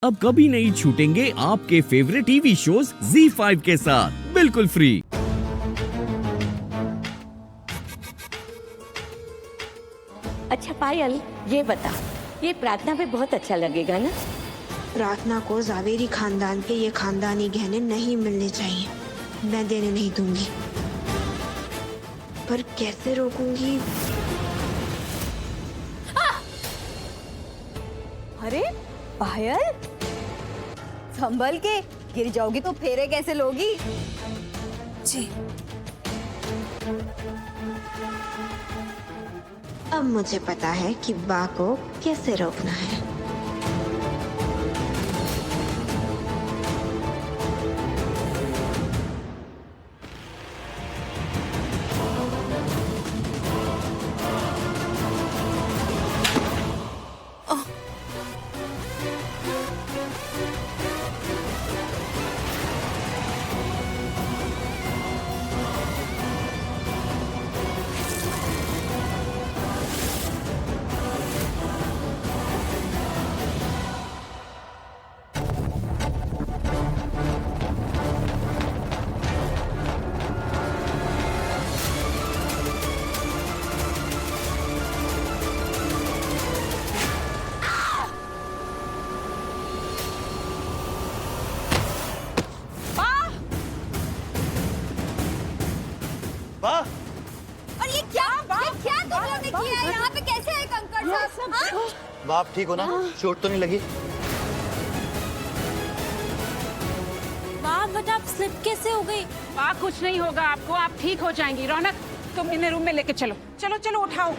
अब कभी नहीं छूटेंगे आपके फेवरेट टीवी शोज ZEE5 के साथ बिल्कुल फ्री। अच्छा पायल, ये बता, ये प्रार्थना पे बहुत अच्छा लगेगा ना? प्रार्थना को जावेरी खानदान के ये खानदानी गहने नहीं मिलने चाहिए। मैं देने नहीं दूंगी, पर कैसे रोकूंगी? अरे पायल, संभल के, गिर जाओगी तो फेरे कैसे लोगी? जी, अब मुझे पता है कि बा को कैसे रोकना है। और ये क्या तुम लोगों ने किया है? यहाँ पे कैसे है कंकड़ साहब? हाँ? बाप ठीक हो ना? चोट तो नहीं लगी? वाह, बट आप स्लिप कैसे हो गई? वाह, कुछ नहीं होगा आपको, आप ठीक हो जाएंगी। रौनक, तुम इन्हें रूम में लेके चलो। चलो चलो, उठाओ।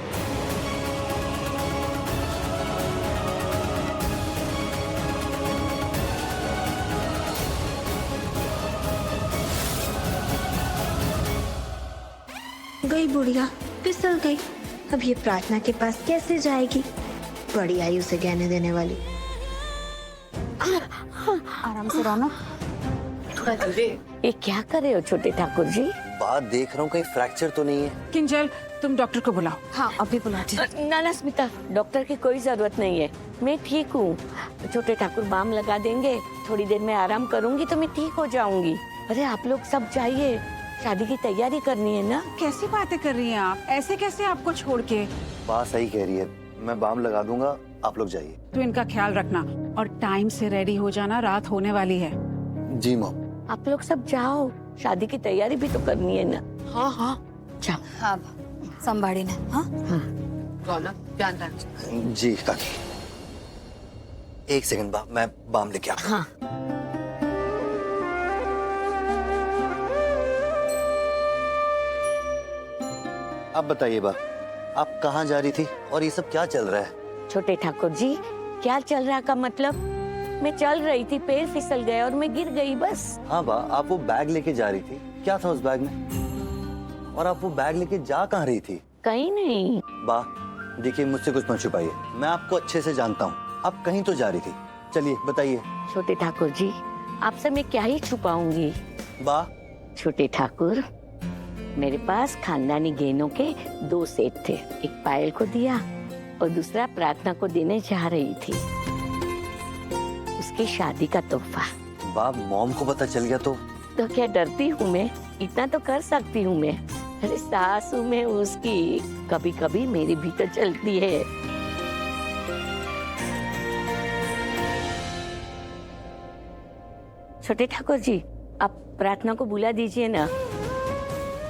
गई बुढ़िया, फिसल गई। अब ये प्रार्थना के पास कैसे जाएगी? बड़ी आयु से गहने देने वाली। आराम से रौनक। ये क्या कर रहे हो छोटे ठाकुर जी? बात देख रहा हूँ, कहीं फ्रैक्चर तो नहीं है? किंजल, तुम डॉक्टर को बुलाओ। हाँ, अभी बुलाती हूँ। ना ना स्मिता, डॉक्टर की कोई जरूरत नहीं है, मैं ठीक हूँ। छोटे ठाकुर बाम लगा देंगे, थोड़ी देर में आराम करूंगी तो मैं ठीक हो जाऊंगी। अरे आप लोग सब जाइए, शादी की तैयारी करनी है ना। कैसी बातें कर रही हैं आप? ऐसे कैसे आपको छोड़ के? बात सही कह रही है, मैं बाम लगा दूंगा, आप लोग जाइए। तो इनका ख्याल रखना और टाइम से रेडी हो जाना, रात होने वाली है। जी मॉम। आप लोग सब जाओ, शादी की तैयारी भी तो करनी है ना। हाँ हाँ जाओ। हाँ, संभाड़ी ने। हाँ जी काकी, एक सेकंड बा, मैं बाम लेके आता हूँ। हाँ अब बताइए बा, आप कहाँ जा रही थी और ये सब क्या चल रहा है? छोटे ठाकुर जी, क्या चल रहा का मतलब? मैं चल रही थी, पैर फिसल गया और मैं गिर गई बस। हाँ बा, आप वो बैग लेके जा रही थी, क्या था उस बैग में? और आप वो बैग लेके जा कहाँ रही थी? कहीं नहीं। बा देखिए, मुझसे कुछ मत छुपाइए, मैं आपको अच्छे से जानता हूँ, आप कहीं तो जा रही थी। चलिए बताइए। छोटे ठाकुर जी, आपसे मैं क्या ही छुपाऊंगी। बा छोटे ठाकुर, मेरे पास खानदानी गहनों के 2 सेट थे, एक पायल को दिया और दूसरा प्रार्थना को देने जा रही थी, उसकी शादी का तोहफा। बाप, मॉम को पता चल गया तो? तो क्या डरती हूँ मैं? इतना तो कर सकती हूँ मैं। अरे सासू में उसकी, कभी कभी मेरी भी तो चलती है। छोटे ठाकुर जी, आप प्रार्थना को बुला दीजिए ना,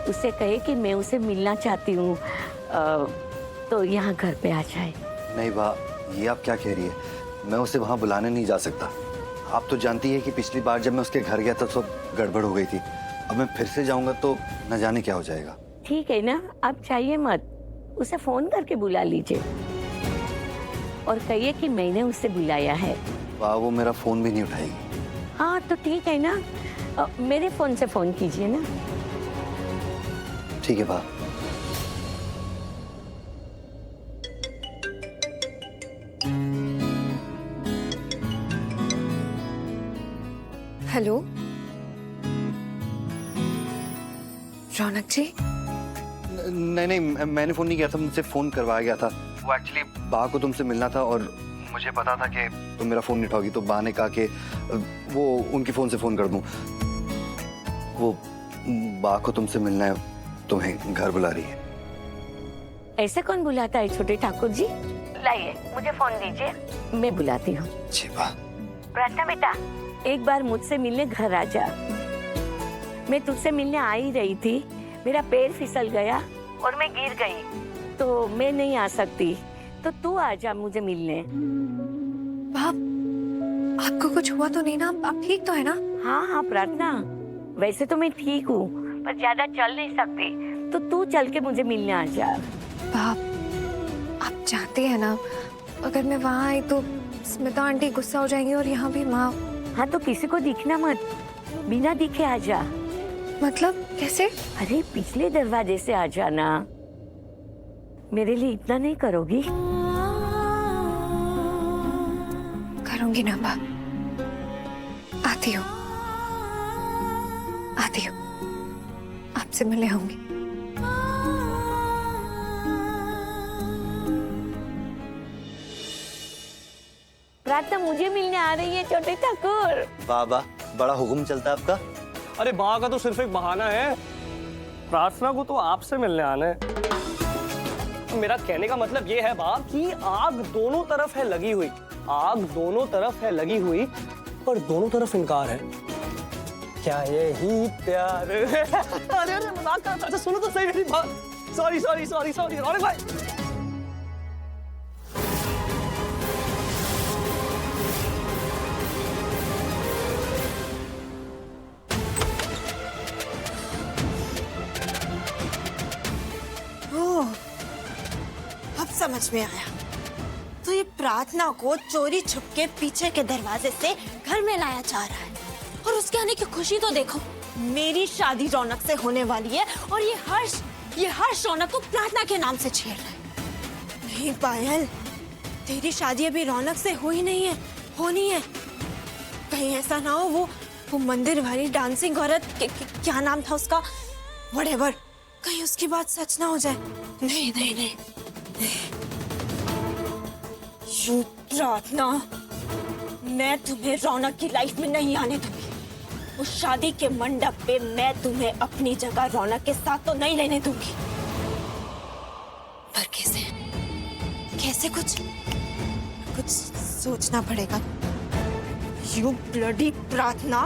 उससे कहे कि मैं उसे मिलना चाहती हूँ, तो यहाँ घर पे आ जाए। नहीं बा, ये आप क्या कह रही है? मैं उसे वहाँ बुलाने नहीं जा सकता। आप तो जानती है कि पिछली बार जब मैं उसके घर गया था तो गड़बड़ हो गई थी। अब मैं फिर से जाऊंगा तो न जाने क्या हो जाएगा। ठीक है ना, आप चाहिए मत, उसे फोन करके बुला लीजिए और कहिए कि मैंने उसे बुलाया है। बा, वो मेरा फोन भी नहीं उठाएगी। हाँ तो ठीक है ना, मेरे फोन से फोन कीजिए ना। ठीक है बा। हेलो रौनक जी। नहीं नहीं, मैंने फोन नहीं किया था, मुझसे फोन करवाया गया था। वो एक्चुअली बा को तुमसे मिलना था और मुझे पता था कि तुम मेरा फोन नहीं उठाओगी, तो बा ने कहा कि वो उनके फोन से फोन कर दूं। वो बा को तुमसे मिलना है, तुम्हें घर बुला रही है। ऐसे कौन बुलाता है छोटे ठाकुर जी? लाइए मुझे फोन दीजिए, मैं बुलाती हूँ। जी बा। प्रार्थना बेटा, एक बार मुझसे मिलने घर आ जा। मैं तुझसे मिलने आ ही रही थी, मेरा पैर फिसल गया और मैं गिर गई, तो मैं नहीं आ सकती, तो तू आ जा मुझे मिलने। बाप, आपको कुछ हुआ तो नहीं ना? आप ठीक तो है ना? हाँ हाँ प्रार्थना, वैसे तो मैं ठीक हूँ, पर ज्यादा चल नहीं सकती, तो तू चल के मुझे मिलने आ जा। बाप, आप चाहते हैं ना, अगर मैं वहाँ आई तो स्मिता आंटी गुस्सा हो जाएंगी और यहाँ भी माँ। हाँ तो किसी को दिखना मत, बिना दिखे आ जा। मतलब कैसे? अरे पिछले दरवाजे से आ जाना। मेरे लिए इतना नहीं करोगी? करूंगी ना बाप, आती हूँ आपसे मिलने आऊंगी। प्रार्थना मुझे मिलने आ रही है छोटे ठाकुर। बाबा, बड़ा हुक्म चलता है आपका। अरे बा का तो सिर्फ एक बहाना है, प्रार्थना को तो आपसे मिलने आना है। मेरा कहने का मतलब ये है बाप कि आग दोनों तरफ है लगी हुई, आग दोनों तरफ है लगी हुई, पर दोनों तरफ इनकार है। क्या यही प्यार है? अरे अरे मजाक कर रहा था, सुनो तो सही मेरी बात। सॉरी रौनक भाई। अब समझ में आया, तो ये प्रार्थना को चोरी छुपके पीछे के दरवाजे से घर में लाया जा रहा है, और उसके आने की खुशी तो देखो। मेरी शादी रौनक से होने वाली है और ये हर्ष रौनक को प्रार्थना के नाम से छेड़ रहा है। नहीं पायल, तेरी शादी अभी रौनक से हुई नहीं है, होनी है। कहीं ऐसा ना हो वो मंदिर वाली डांसिंग औरत, क्या नाम था उसका, व्हाटएवर, कहीं उसकी बात सच ना हो जाए। नहीं यू प्रार्थना, मैं तुम्हें रौनक की लाइफ में नहीं आने दूंगी। उस शादी के मंडप पे मैं तुम्हें अपनी जगह रौनक के साथ तो नहीं लेने दूंगी। पर कैसे कुछ सोचना पड़ेगा। यू ब्लडी प्रार्थना,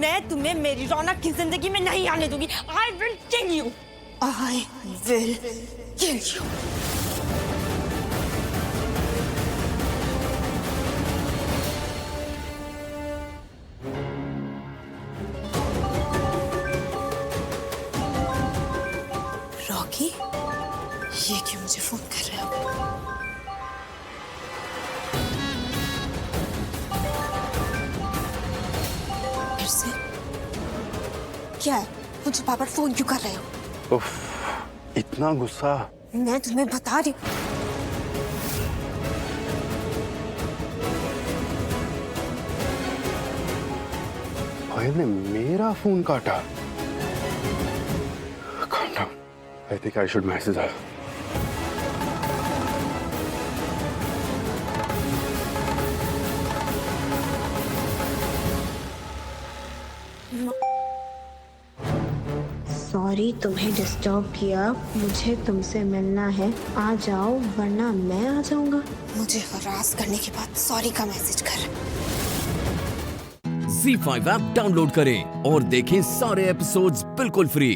मैं तुम्हें मेरी रौनक की जिंदगी में नहीं आने दूंगी। I will kill you. I will kill you. Rocky, ये क्यों मुझे फोन कर रहे हो? फिर से क्या है? मुझे बार-बार फोन क्यों कर रहे हो? उफ, इतना गुस्सा। मैं तुम्हें बता रही हूँ। पायल ने मेरा फोन काटा। Calm down. I think I should message her. Sorry तुम्हें डिस्टर्ब किया, मुझे तुमसे मिलना है, आ जाओ वरना मैं आ जाऊंगा। मुझे हरास करने के बाद सॉरी का मैसेज कर। ZEE5 ऐप डाउनलोड करें और देखें सारे एपिसोड्स बिल्कुल फ्री।